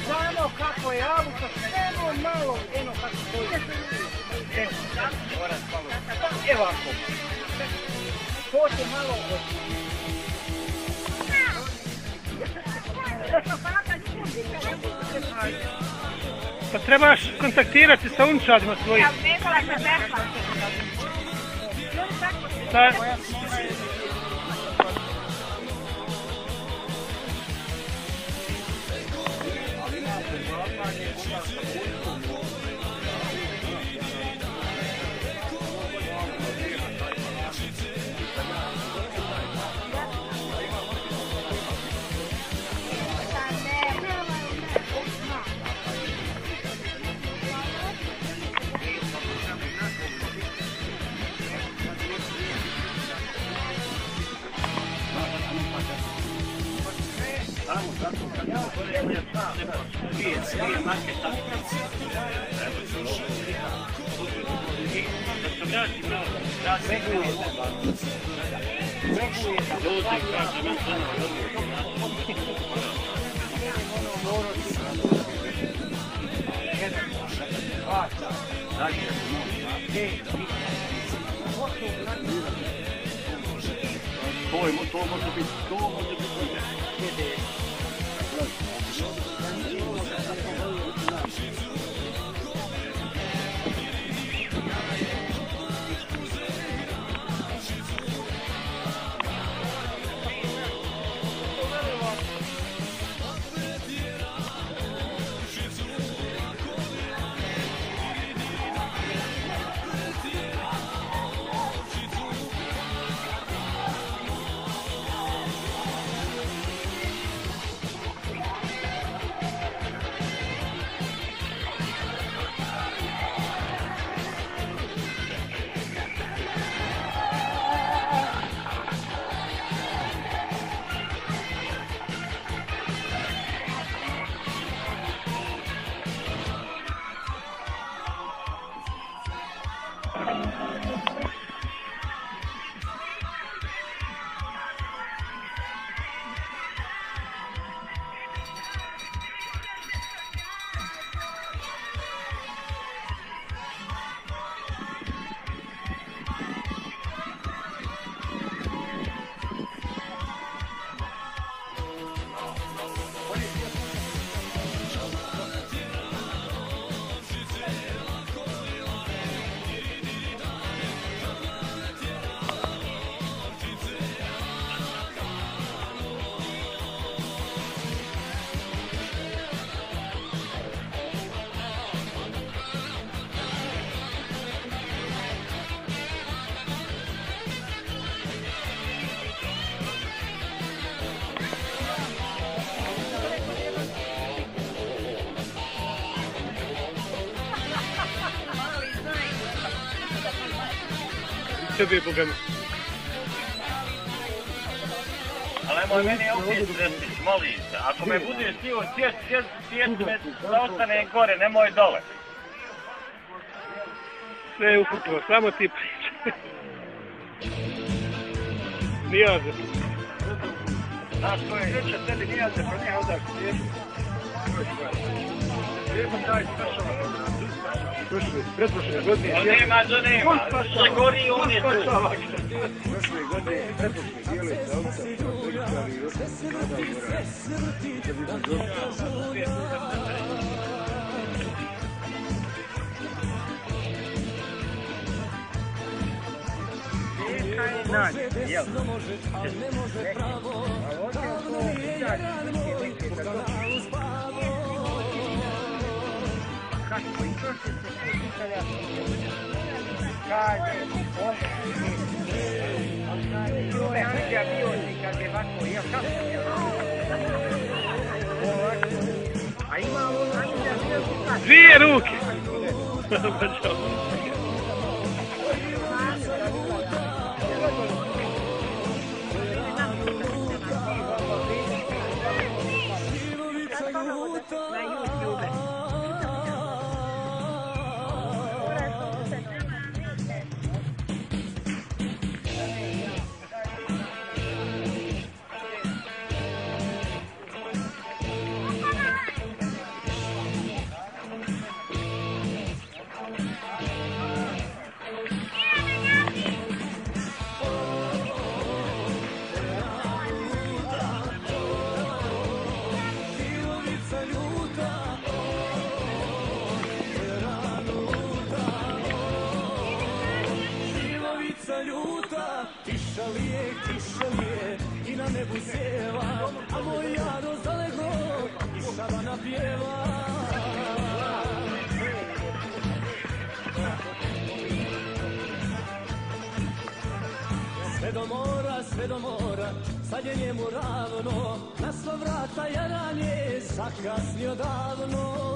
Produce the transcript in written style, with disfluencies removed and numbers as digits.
Znamo kako je auto, samo malo, eno kako stoji. Evo ovako. To će malo Pa trebaš kontaktirati sa unčadima svojim. Tebe, Boga mi. Ali nemoj meni ovdje sresti, molim se. Ako me budeš htio sjeti me da ostane gore, nemoj dole. Sve je ukupno, samo ti pričaj. Nijaze. Znaš ko je reća tebi Nijaze, pa ne odaš svijetu. Svijetom daj spašava. Pretprošle godine... Nema, što gori on je tu. Prošle godine, pretprošle dijele za ovca, dođali i Dvije ruke! Ljubica ljuta, tiša lije i na nebu sjeva, a moj jado zalego i šabana pjeva. Sve do mora, sad je njemu ravno, na sva vrata jaranje zakasnio davno.